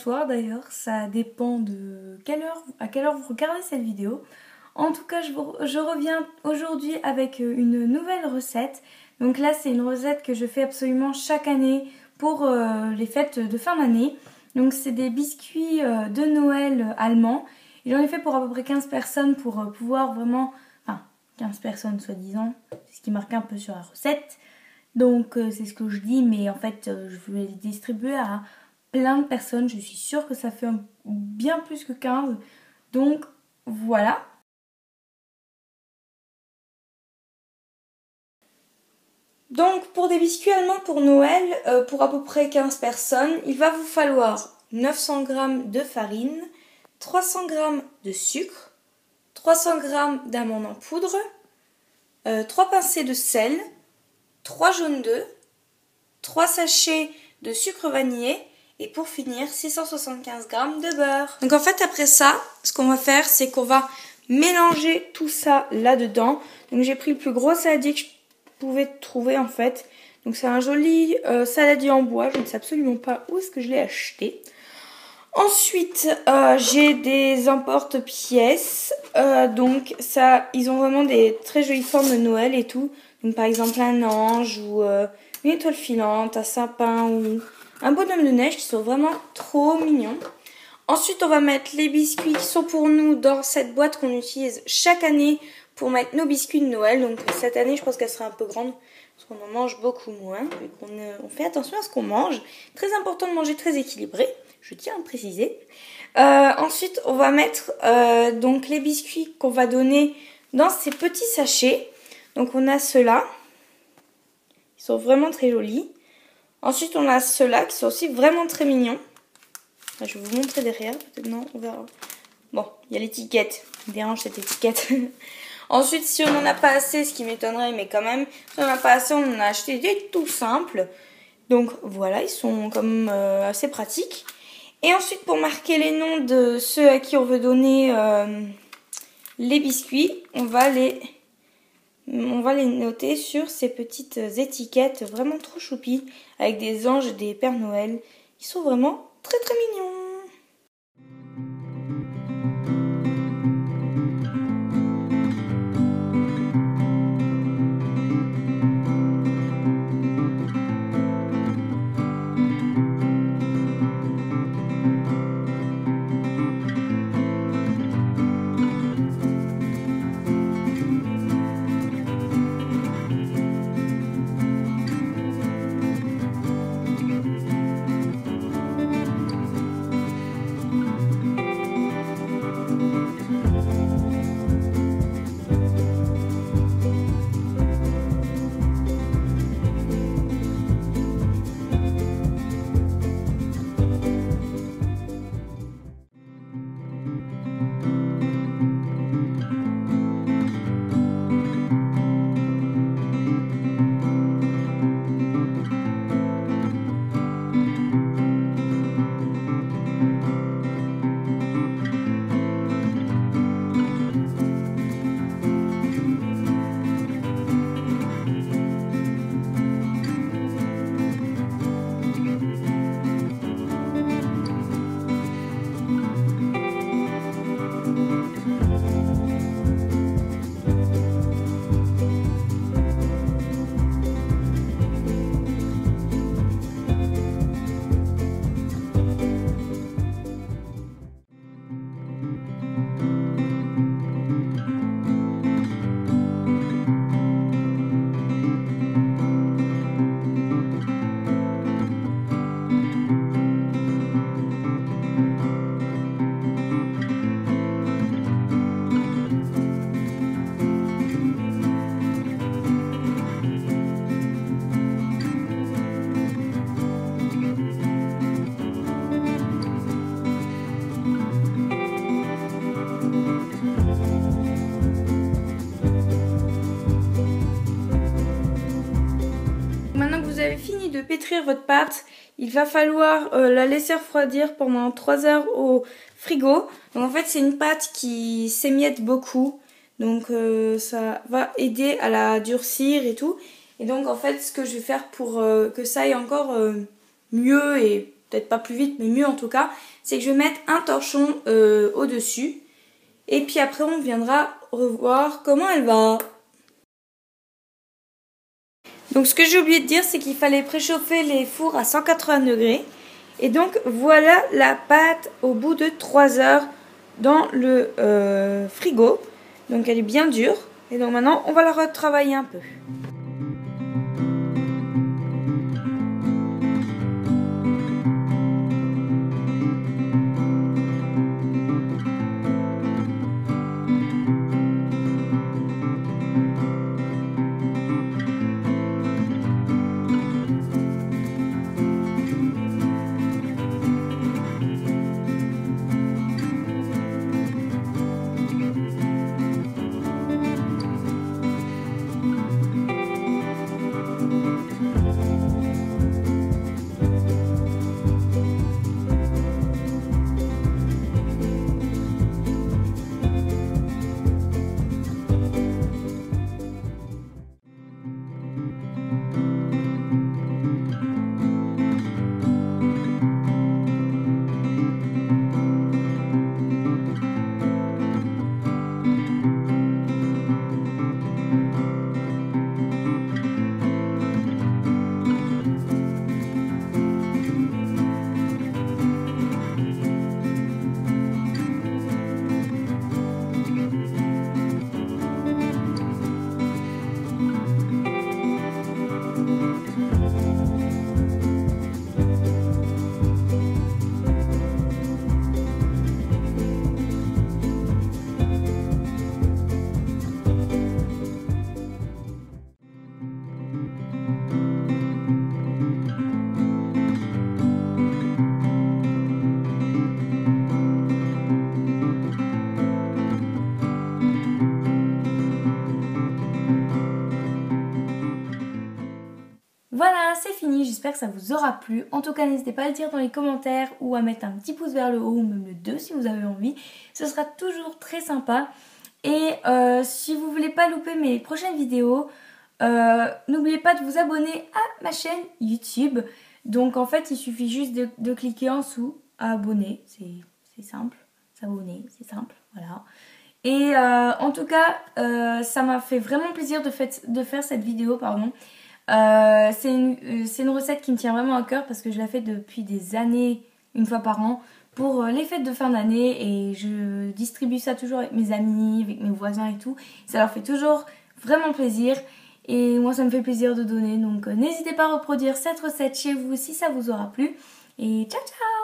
soir d'ailleurs, ça dépend de à quelle heure vous regardez cette vidéo. En tout cas, je reviens aujourd'hui avec une nouvelle recette. Donc là, c'est une recette que je fais absolument chaque année pour les fêtes de fin d'année. Donc c'est des biscuits de Noël allemands. J'en ai fait pour à peu près 15 personnes pour pouvoir vraiment... Enfin, 15 personnes soi-disant, c'est ce qui marque un peu sur la recette. Donc c'est ce que je dis, mais en fait je vais les distribuer à plein de personnes. Je suis sûre que ça fait bien plus que 15. Donc voilà. Donc pour des biscuits allemands pour Noël, pour à peu près 15 personnes, il va vous falloir 900 g de farine, 300 g de sucre, 300 g d'amandes en poudre, 3 pincées de sel, 3 jaunes d'œufs, 3 sachets de sucre vanillé et pour finir 675 g de beurre. Donc en fait après ça, ce qu'on va faire c'est qu'on va mélanger tout ça là-dedans. Donc j'ai pris le plus gros saladier que je pouvais trouver en fait. Donc c'est un joli saladier en bois, je ne sais absolument pas où est-ce que je l'ai acheté. Ensuite, j'ai des emporte-pièces. Donc ça, ils ont vraiment des très jolies formes de Noël et tout. Donc par exemple un ange ou une étoile filante, un sapin ou un bonhomme de neige qui sont vraiment trop mignons. Ensuite, on va mettre les biscuits qui sont pour nous dans cette boîte qu'on utilise chaque année pour mettre nos biscuits de Noël. Donc cette année, je pense qu'elle sera un peu grande parce qu'on en mange beaucoup moins. Vu qu'on fait attention à ce qu'on mange. Très important de manger très équilibré. Je tiens à le préciser. Ensuite, on va mettre donc les biscuits qu'on va donner dans ces petits sachets. Donc, on a ceux-là. Ils sont vraiment très jolis. Ensuite, on a ceux-là qui sont aussi vraiment très mignons. Là, je vais vous montrer derrière. Peut-être non, on verra. Bon, il y a l'étiquette. Il me dérange cette étiquette. Ensuite, si on n'en a pas assez, ce qui m'étonnerait, mais quand même, si on n'en a pas assez, on en a acheté des tout simples. Donc, voilà, ils sont comme assez pratiques. Et ensuite, pour marquer les noms de ceux à qui on veut donner les biscuits, on va les noter sur ces petites étiquettes vraiment trop choupies avec des anges et des Pères Noël. Ils sont vraiment très très mignons. Fini de pétrir votre pâte, il va falloir la laisser refroidir pendant 3 heures au frigo. Donc en fait c'est une pâte qui s'émiette beaucoup, donc ça va aider à la durcir et tout. Et donc en fait ce que je vais faire pour que ça aille encore mieux et peut-être pas plus vite mais mieux en tout cas, c'est que je vais mettre un torchon au-dessus et puis après on viendra revoir comment elle va. Donc ce que j'ai oublié de dire, c'est qu'il fallait préchauffer les fours à 180 degrés. Et donc voilà la pâte au bout de 3 heures dans le frigo. Donc elle est bien dure. Et donc maintenant on va la retravailler un peu. Voilà, c'est fini, j'espère que ça vous aura plu. En tout cas, n'hésitez pas à le dire dans les commentaires ou à mettre un petit pouce vers le haut ou même le 2 si vous avez envie. Ce sera toujours très sympa. Et si vous voulez pas louper mes prochaines vidéos, n'oubliez pas de vous abonner à ma chaîne YouTube. Donc en fait, il suffit juste de cliquer en dessous à abonner. C'est simple, s'abonner, c'est simple, voilà. Et en tout cas, ça m'a fait vraiment plaisir de faire cette vidéo, pardon. C'est une recette qui me tient vraiment à cœur parce que je la fais depuis des années, une fois par an, pour les fêtes de fin d'année et je distribue ça toujours avec mes amis, avec mes voisins et tout. Ça leur fait toujours vraiment plaisir et moi ça me fait plaisir de donner. Donc n'hésitez pas à reproduire cette recette chez vous si ça vous aura plu et ciao ciao!